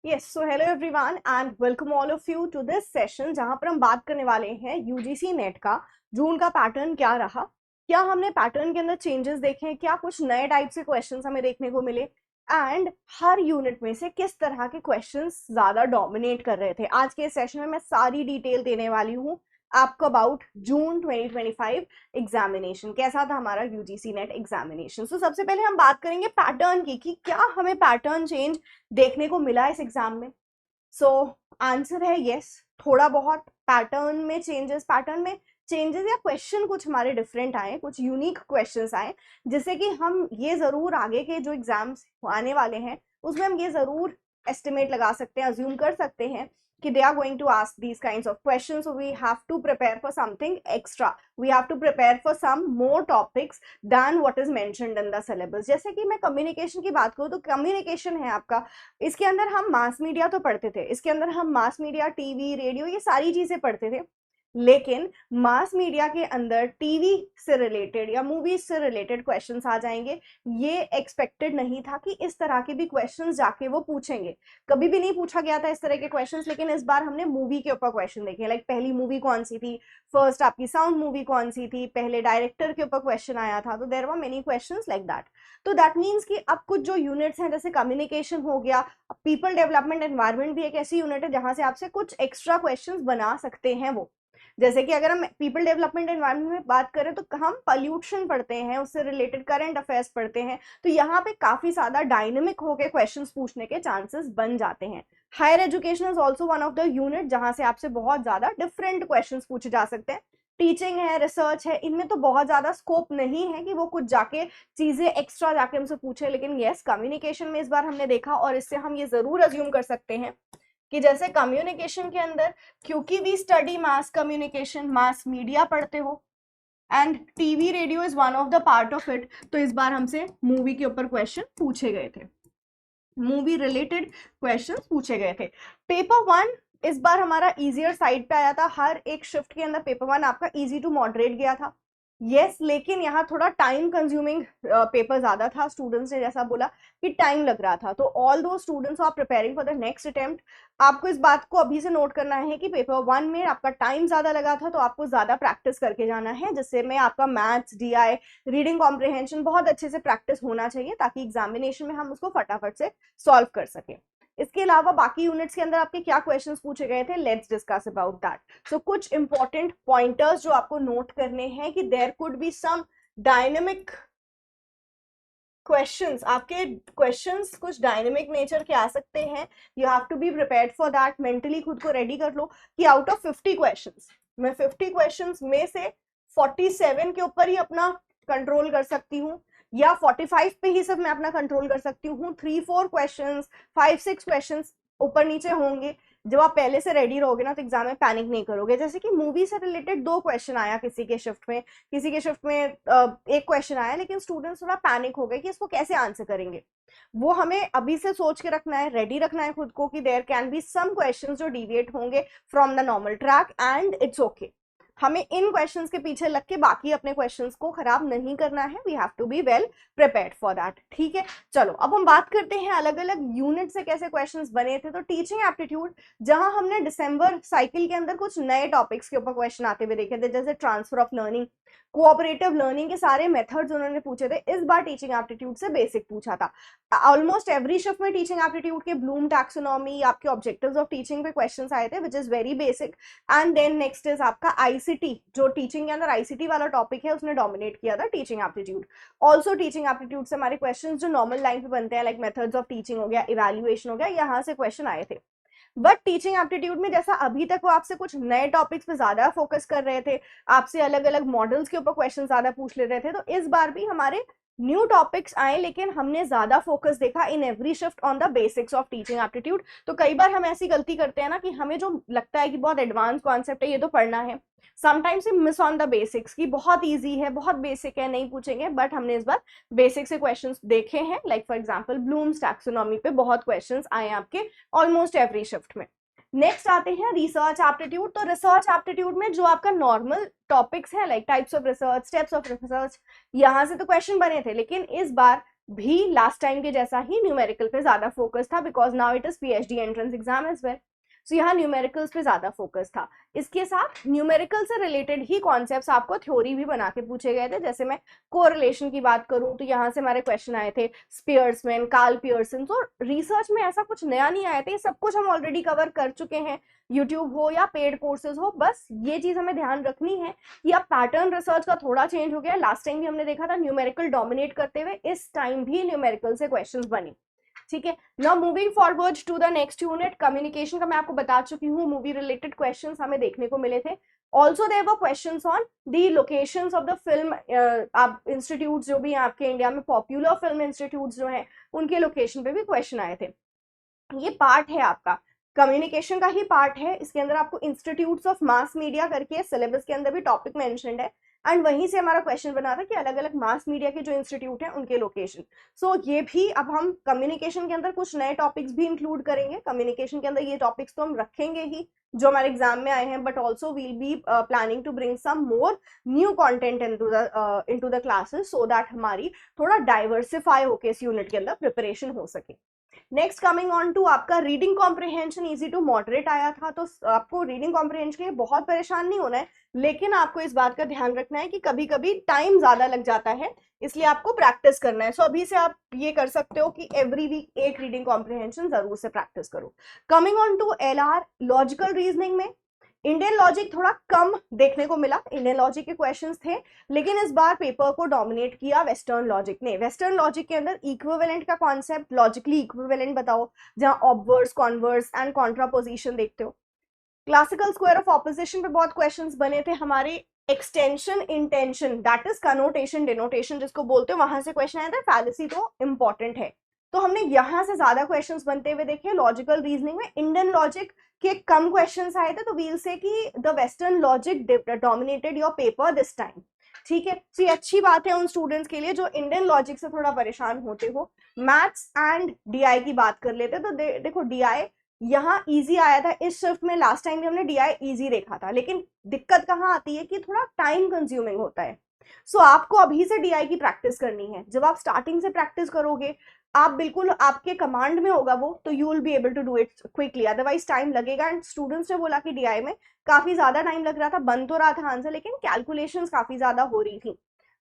Yes so hello everyone and welcome all of you to this session जहां पर हम बात करने वाले हैं यूजीसी नेट का जून का पैटर्न क्या रहा, क्या हमने पैटर्न के अंदर चेंजेस देखे हैं, क्या कुछ नए टाइप से क्वेश्चंस हमें देखने को मिले एंड हर यूनिट में से किस तरह के क्वेश्चंस ज्यादा डोमिनेट कर रहे थे। आज के सेशन में मैं सारी डिटेल देने वाली हूँ आपको अबाउट जून 2025 एग्जामिनेशन। कैसा था हमारा यूजीसी नेट एग्जामिनेशन। सो सबसे पहले हम बात करेंगे पैटर्न की कि क्या हमें पैटर्न चेंज देखने को मिला इस एग्जाम में। सो आंसर है यस, थोड़ा बहुत पैटर्न में चेंजेस या क्वेश्चन कुछ हमारे डिफरेंट आए, कुछ यूनिक क्वेश्चंस आए, जिससे कि हम ये जरूर आगे के जो एग्जाम्स आने वाले हैं उसमें हम ये जरूर एस्टिमेट लगा सकते हैं, अज्यूम कर सकते हैं कि they are going to ask these kinds of questions, so we have to prepare for something extra, we have to prepare for some more topics than what is mentioned in the syllabus। जैसे कि मैं communication की बात करूँ तो communication है आपका, इसके अंदर हम मास मीडिया तो पढ़ते थे, इसके अंदर हम मास मीडिया, टीवी, रेडियो, ये सारी चीजें पढ़ते थे, लेकिन मास मीडिया के अंदर टीवी से रिलेटेड या मूवीज से रिलेटेड क्वेश्चंस आ जाएंगे। ये एक्सपेक्टेड नहीं था कि इस तरह के भी क्वेश्चंस जाके वो पूछेंगे, कभी भी नहीं पूछा गया था इस तरह के क्वेश्चंस, लेकिन इस बार हमने मूवी के ऊपर क्वेश्चन देखे। लाइक पहली मूवी कौन सी थी, फर्स्ट आपकी साउंड मूवी कौन सी थी, पहले डायरेक्टर के ऊपर क्वेश्चन आया था, तो there were many questions like that. तो दैट मीन्स कि अब कुछ जो यूनिट्स हैं जैसे कम्युनिकेशन हो गया, पीपल डेवलपमेंट एनवायरमेंट भी एक ऐसी यूनिट है जहां से आपसे कुछ एक्स्ट्रा क्वेश्चंस बना सकते हैं वो। जैसे कि अगर हम पीपल डेवलपमेंट एनवायरनमेंट में बात करें तो हम पॉल्यूशन पढ़ते हैं, उससे रिलेटेड करंट अफेयर्स पढ़ते हैं, तो यहाँ पे काफी ज्यादा डायनेमिक होकर क्वेश्चंस पूछने के चांसेस बन जाते हैं। Higher education is also one of the unit जहां से आपसे बहुत ज्यादा डिफरेंट क्वेश्चंस पूछे जा सकते हैं। टीचिंग है, रिसर्च है, इनमें तो बहुत ज्यादा स्कोप नहीं है कि वो कुछ जाके चीजें एक्स्ट्रा जाके हमसे पूछे, लेकिन यस कम्युनिकेशन में इस बार हमने देखा और इससे हम ये जरूर अज्यूम कर सकते हैं कि जैसे कम्युनिकेशन के अंदर, क्योंकि we study mass communication, mass media पढ़ते हो and TV radio is one of the part of it, तो इस बार हमसे मूवी के ऊपर क्वेश्चन पूछे गए थे, मूवी रिलेटेड क्वेश्चंस पूछे गए थे। पेपर वन इस बार हमारा इजियर साइड पे आया था, हर एक शिफ्ट के अंदर पेपर वन आपका इजी टू मॉडरेट गया था। यस लेकिन यहाँ थोड़ा टाइम कंज्यूमिंग पेपर ज्यादा था, स्टूडेंट्स ने जैसा बोला कि टाइम लग रहा था, तो all those students are preparing for the next attempt, आपको इस बात को अभी से नोट करना है कि पेपर वन में आपका टाइम ज्यादा लगा था, तो आपको ज्यादा प्रैक्टिस करके जाना है, जिससे में आपका मैथ्स, डीआई, रीडिंग कॉम्प्रिहेंशन बहुत अच्छे से प्रैक्टिस होना चाहिए ताकि एग्जामिनेशन में हम उसको फटाफट से सॉल्व कर सके। इसके अलावा बाकी यूनिट्स के अंदर आपके क्या क्वेश्चंस पूछे गए थे, let's discuss about that. So कुछ इंपॉर्टेंट पॉइंटर्स जो आपको नोट करने हैं कि there could be some dynamic questions, आपके क्वेश्चंस कुछ डायनेमिक नेचर के आ सकते हैं, you have to be prepared for that, mentally खुद को रेडी कर लो कि आउट ऑफ 50 क्वेश्चंस मैं 50 क्वेश्चंस में से 47 के ऊपर ही अपना कंट्रोल कर सकती हूँ या 45 पे ही सब मैं अपना कंट्रोल कर सकती हूँ, 3-4 क्वेश्चंस, 5-6 क्वेश्चंस ऊपर नीचे होंगे। जब आप पहले से रेडी रहोगे ना तो एग्जाम में पैनिक नहीं करोगे। जैसे कि मूवी से रिलेटेड 2 क्वेश्चन आया किसी के शिफ्ट में, किसी के शिफ्ट में एक क्वेश्चन आया, लेकिन स्टूडेंट्स थोड़ा पैनिक हो गए कि इसको कैसे आंसर करेंगे। वो हमें अभी से सोच के रखना है, रेडी रखना है खुद को कि there can be some questions जो डिविएट होंगे from the normal track and it's okay. हमें इन क्वेश्चंस के पीछे लग के बाकी अपने क्वेश्चंस को खराब नहीं करना है, we have to be well prepared for that. ठीक है, चलो अब हम बात करते हैं अलग अलग यूनिट से कैसे क्वेश्चंस बने थे। तो टीचिंग एप्टीट्यूड, जहां हमने दिसंबर साइकिल के अंदर कुछ नए टॉपिक्स के ऊपर क्वेश्चन आते हुए देखे थे, जैसे transfer of learning, cooperative learning के सारे मेथड्स उन्होंने पूछे थे। इस बार टीचिंग एप्टीट्यूड से बेसिक पूछा था। ऑलमोस्ट एवरी शिफ्ट में टीचिंग एप्टीट्यूड के ब्लूम टैक्सोनॉमी, आपके ऑब्जेक्टिव्स ऑफ टीचिंग पे क्वेश्चंस आए थे, which is very basic. And then next is आपका आईसीटी, जो टीचिंग के अंदर आईसीटी वाला टॉपिक है उसने डोमिनेट किया था teaching aptitude. Also teaching aptitude से हमारे क्वेश्चन जो नॉर्मल लाइन पे बनते हैं, लाइक मेथड्स ऑफ टीचिंग हो गया, इवैल्यूएशन हो गया, यहाँ से क्वेश्चन आए थे। बट टीचिंग एप्टीट्यूड में जैसा अभी तक वो आपसे कुछ नए टॉपिक्स पे ज्यादा फोकस कर रहे थे, आपसे अलग अलग मॉडल्स के ऊपर क्वेश्चन ज्यादा पूछ ले रहे थे, तो इस बार भी हमारे न्यू टॉपिक्स आए, लेकिन हमने ज्यादा फोकस देखा in every shift on the basics of teaching aptitude. तो कई बार हम ऐसी गलती करते हैं ना कि हमें जो लगता है कि बहुत एडवांस कॉन्सेप्ट है ये तो पढ़ना है, sometimes we miss on the basics की बहुत इजी है, बहुत बेसिक है, नहीं पूछेंगे, बट हमने इस बार बेसिक से क्वेश्चंस देखे हैं। Like for example Bloom's taxonomy पे बहुत क्वेश्चंस आए आपके ऑलमोस्ट एवरी शिफ्ट में। नेक्स्ट आते हैं रिसर्च एप्टीट्यूड। तो रिसर्च एप्टीट्यूड में जो आपका नॉर्मल टॉपिक्स है, like types of research, steps of research, यहाँ से तो क्वेश्चन बने थे, लेकिन इस बार भी लास्ट टाइम के जैसा ही न्यूमेरिकल पे ज्यादा फोकस था, because now it is PhD entrance exam as well. So यहाँ न्यूमेरिकल्स पे ज्यादा फोकस था। इसके साथ न्यूमेरिकल से रिलेटेड ही कॉन्सेप्ट्स आपको थ्योरी भी बना के पूछे गए थे। जैसे मैं कोरिलेशन की बात करूं तो यहाँ से हमारे क्वेश्चन आए थे स्पियर्समैन, कार्ल पियर्सन। तो रिसर्च में ऐसा कुछ नया नहीं आया था, ये सब कुछ हम ऑलरेडी कवर कर चुके हैं, यूट्यूब हो या पेड कोर्सेज हो। बस ये चीज हमें ध्यान रखनी है कि अब पैटर्न रिसर्च का थोड़ा चेंज हो गया। लास्ट टाइम भी हमने देखा था न्यूमेरिकल डोमिनेट करते हुए, इस टाइम भी न्यूमेरिकल से क्वेश्चंस बने। ठीक है, now moving forward to the next unit, communication का मैं आपको बता चुकी हूँ, मूवी रिलेटेड क्वेश्चंस हमें देखने को मिले थे। Also there were questions on the locations of the film, आप इंस्टीट्यूट जो भी आपके इंडिया में पॉपुलर फिल्म इंस्टीट्यूट जो है उनके लोकेशन पे भी क्वेश्चन आए थे। ये पार्ट है आपका कम्युनिकेशन का ही पार्ट है। इसके अंदर आपको इंस्टीट्यूट्स ऑफ मास मीडिया करके सिलेबस के अंदर भी टॉपिक मेंशन्ड है, एंड वहीं से हमारा क्वेश्चन बना था कि अलग अलग मास मीडिया के जो इंस्टीट्यूट हैं उनके लोकेशन। सो ये भी अब हम कम्युनिकेशन के अंदर कुछ नए टॉपिक्स भी इंक्लूड करेंगे। कम्युनिकेशन के अंदर ये टॉपिक्स तो हम रखेंगे ही जो हमारे एग्जाम में आए हैं, but also we'll be planning to bring some more new content into the classes, so that हमारी थोड़ा डाइवर्सिफाई होके इस यूनिट के अंदर प्रिपरेशन हो सके। नेक्स्ट कमिंग ऑन टू आपका reading comprehension easy to moderate आया था। तो आपको रीडिंग कॉम्प्रिहेंशन के लिए बहुत परेशान नहीं होना है, लेकिन आपको इस बात का ध्यान रखना है कि कभी कभी टाइम ज्यादा लग जाता है, इसलिए आपको प्रैक्टिस करना है। सो अभी से आप ये कर सकते हो कि एवरी वीक एक रीडिंग कॉम्प्रिहेंशन जरूर से प्रैक्टिस करो। Coming on to LR, logical reasoning में इंडियन लॉजिक थोड़ा कम देखने को मिला। इंडियन लॉजिक के क्वेश्चंस थे, लेकिन इस बार पेपर को डोमिनेट किया वेस्टर्न लॉजिक ने। वेस्टर्न लॉजिक के अंदर इक्विवेलेंट का कॉन्सेप्ट, लॉजिकली इक्विवेलेंट बताओ, जहां ऑब्वर्स, कॉन्वर्स एंड कॉन्ट्रापोजिशन देखते हो। क्लासिकल स्क्वायर ऑफ ऑपोजिशन पे बहुत क्वेश्चंस बने थे हमारे। Extension, intention, that is connotation, denotation जिसको बोलते हो, वहां से क्वेश्चन आया था। फैलेसी तो इंपॉर्टेंट है, तो हमने यहां से ज्यादा क्वेश्चंस बनते हुए देखे। लॉजिकल रीजनिंग में इंडियन लॉजिक के कम क्वेश्चंस आए थे, तो वील से कि the western logic dominated your paper this time. ठीक है, तो ये अच्छी बात है उन स्टूडेंट्स के लिए जो इंडियन लॉजिक से थोड़ा परेशान होते हो। मैथ्स एंड डीआई की बात कर लेते, तो देखो डीआई यहाँ इजी आया था इस शिफ्ट में। लास्ट टाइम भी हमने डीआई इजी देखा था, लेकिन दिक्कत कहाँ आती है कि थोड़ा टाइम कंज्यूमिंग होता है। सो आपको अभी से डीआई की प्रैक्टिस करनी है। जब आप स्टार्टिंग से प्रैक्टिस करोगे, आप बिल्कुल आपके कमांड में होगा वो, तो you will be able to do it quickly, otherwise time लगेगा। एंड स्टूडेंट्स ने बोला कि डीआई में काफी ज्यादा टाइम लग रहा था, बन तो रहा था आंसर, लेकिन कैलकुलेशंस काफी ज्यादा हो रही थी।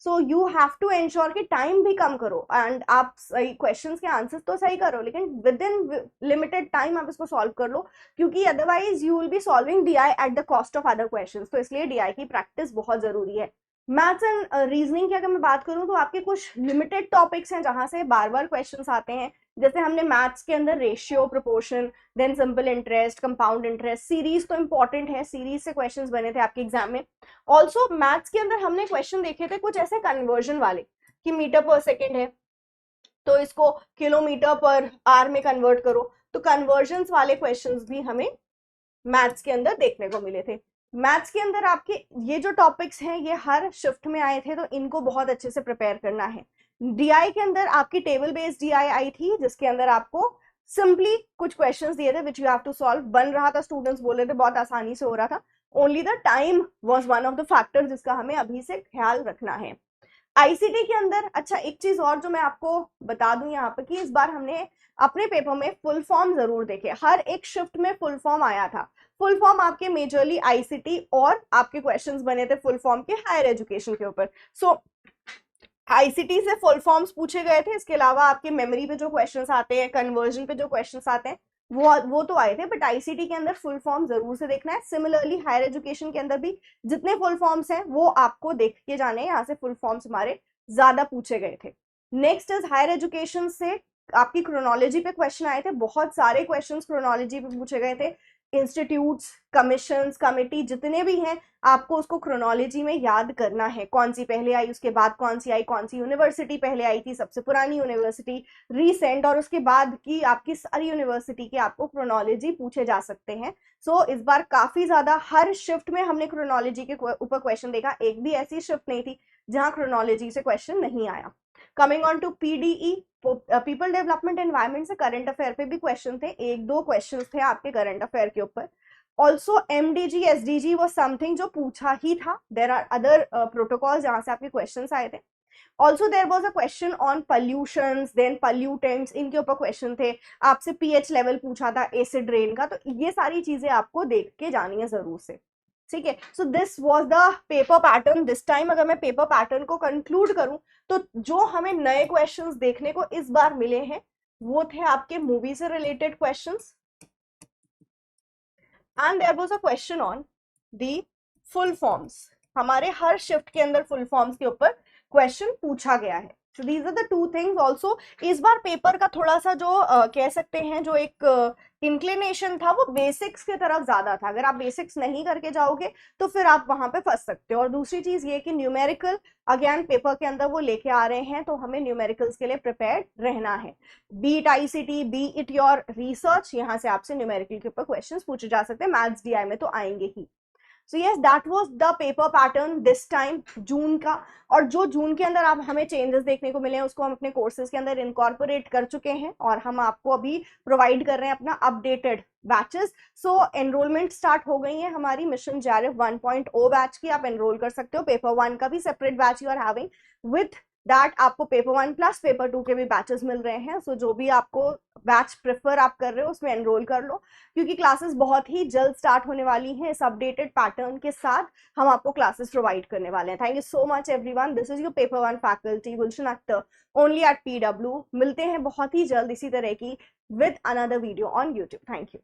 So you have to ensure कि टाइम भी कम करो, एंड आप सही क्वेश्चंस के आंसर्स तो सही करो, लेकिन विद इन लिमिटेड टाइम आप इसको सॉल्व कर लो, क्योंकि otherwise you will be solving DI at the cost of other questions. तो इसलिए डीआई की प्रैक्टिस बहुत जरूरी है। मैथ्स एंड रीजनिंग की अगर मैं बात करूं तो आपके कुछ लिमिटेड टॉपिक्स हैं जहां से बार बार क्वेश्चंस आते हैं। जैसे हमने मैथ्स के अंदर ratio, proportion, then simple interest, compound interest, series तो इंपॉर्टेंट है, सीरीज से क्वेश्चंस बने थे आपके एग्जाम में। ऑल्सो मैथ्स के अंदर हमने क्वेश्चन देखे थे कुछ ऐसे कन्वर्जन वाले कि मीटर पर सेकेंड है तो इसको किलोमीटर पर आर में कन्वर्ट करो। तो कन्वर्जन वाले क्वेश्चंस भी हमें मैथ्स के अंदर देखने को मिले थे। मैथ्स के अंदर आपके ये जो टॉपिक्स हैं ये हर शिफ्ट में आए थे, तो इनको बहुत अच्छे से प्रिपेयर करना है। डीआई के अंदर आपकी टेबल बेस्ड डीआई आई थी, जिसके अंदर आपको सिंपली कुछ क्वेश्चंस दिए थे which you have to solve. बन रहा था, स्टूडेंट्स बोले थे बहुत आसानी से हो रहा था, only the time was one of the factor जिसका हमें अभी से ख्याल रखना है। आईसीटी के अंदर अच्छा एक चीज और जो मैं आपको बता दूं यहाँ पे, कि इस बार हमने अपने पेपर में फुल फॉर्म जरूर देखे। हर एक शिफ्ट में फुल फॉर्म आया था। फुल फॉर्म आपके मेजरली आईसीटी, और आपके क्वेश्चंस बने थे फुल फॉर्म के हायर एजुकेशन के ऊपर। सो आईसीटी से फुल फॉर्म्स पूछे गए थे। इसके अलावा आपके मेमोरी पे जो क्वेश्चंस आते हैं, कन्वर्जन पे जो क्वेश्चंस आते हैं, वो तो आए थे, बट आईसीटी के अंदर फुल फॉर्म जरूर से देखना है। सिमिलरली हायर एजुकेशन के अंदर भी जितने फुल फॉर्म्स हैं वो आपको देख के जाने हैं, यहाँ से फुल फॉर्म्स हमारे ज्यादा पूछे गए थे। नेक्स्ट इज हायर एजुकेशन से आपकी क्रोनोलॉजी पे क्वेश्चन आए थे, बहुत सारे क्वेश्चंस क्रोनोलॉजी पे पूछे गए थे। इंस्टीट्यूट्स, कमीशंस, कमिटी जितने भी हैं, आपको उसको क्रोनोलॉजी में याद करना है, कौन सी पहले आई, उसके बाद कौन सी आई, कौन सी यूनिवर्सिटी पहले आई थी, सबसे पुरानी यूनिवर्सिटी, रीसेंट, और उसके बाद की आपकी सारी यूनिवर्सिटी के आपको क्रोनोलॉजी पूछे जा सकते हैं। सो इस बार काफी ज्यादा हर शिफ्ट में हमने क्रोनोलॉजी के ऊपर क्वेश्चन देखा। एक भी ऐसी शिफ्ट नहीं थी जहां क्रोनोलॉजी से क्वेश्चन नहीं आया। Coming on to PDE, people development environment से करंट अफेयर पे भी क्वेश्चन थे, एक दो क्वेश्चन थे आपके करंट अफेयर के ऊपर। ऑल्सो एमडीजी, एसडीजी वो समथिंग जो पूछा ही था। देर आर अदर प्रोटोकॉल जहां से आपके क्वेश्चन आए थे। Also there was a question on pollutions, then pollutants, इनके ऊपर क्वेश्चन थे। आपसे पीएच लेवल पूछा था एसिड रेन का, तो ये सारी चीजें आपको देख के जानी है जरूर से, ठीक है। So this was the paper pattern this time. अगर मैं पेपर पैटर्न को कंक्लूड करूं तो जो हमें नए क्वेश्चंस देखने को इस बार मिले हैं वो थे आपके मूवी से related questions, and there was a question on the full forms. हमारे हर शिफ्ट के अंदर फुल फॉर्म्स के ऊपर क्वेश्चन पूछा गया है। So these are the two things. Also इस बार पेपर का थोड़ा सा जो कह सकते हैं जो एक इंक्लिनेशन था वो बेसिक्स की तरफ ज्यादा था। अगर आप बेसिक्स नहीं करके जाओगे तो फिर आप वहां पे फंस सकते हो। और दूसरी चीज ये कि न्यूमेरिकल अगेन पेपर के अंदर वो लेके आ रहे हैं, तो हमें न्यूमेरिकल्स के लिए प्रिपेयर्ड रहना है। B it ICT, B it your research, यहाँ से आपसे न्यूमेरिकल के ऊपर क्वेश्चंस पूछे जा सकते हैं, मैथ्स डीआई में तो आएंगे ही। So yes, that was the paper pattern this time June का। और जो जून के अंदर आप हमें चेंजेस देखने को मिले हैं उसको हम अपने कोर्सेज के अंदर इनकॉर्पोरेट कर चुके हैं, और हम आपको अभी प्रोवाइड कर रहे हैं अपना अपडेटेड बैचेस। सो एनरोलमेंट स्टार्ट हो गई है हमारी मिशन जेआरएफ 1.0 बैच की। आप एनरोल कर सकते हो। पेपर 1 का भी separate batch you are having, with that आपको पेपर 1 प्लस पेपर 2 के भी बैचेस मिल रहे हैं। सो जो भी आपको बैच प्रेफर आप कर रहे हो उसमें एनरोल कर लो, क्योंकि क्लासेस बहुत ही जल्द स्टार्ट होने वाली हैं। इस अपडेटेड पैटर्न के साथ हम आपको क्लासेस प्रोवाइड करने वाले हैं। Thank you so much everyone. This is your paper 1 faculty Gulshan Akhtar, only at PW। मिलते हैं बहुत ही जल्द इसी तरह की with another video on YouTube. Thank you.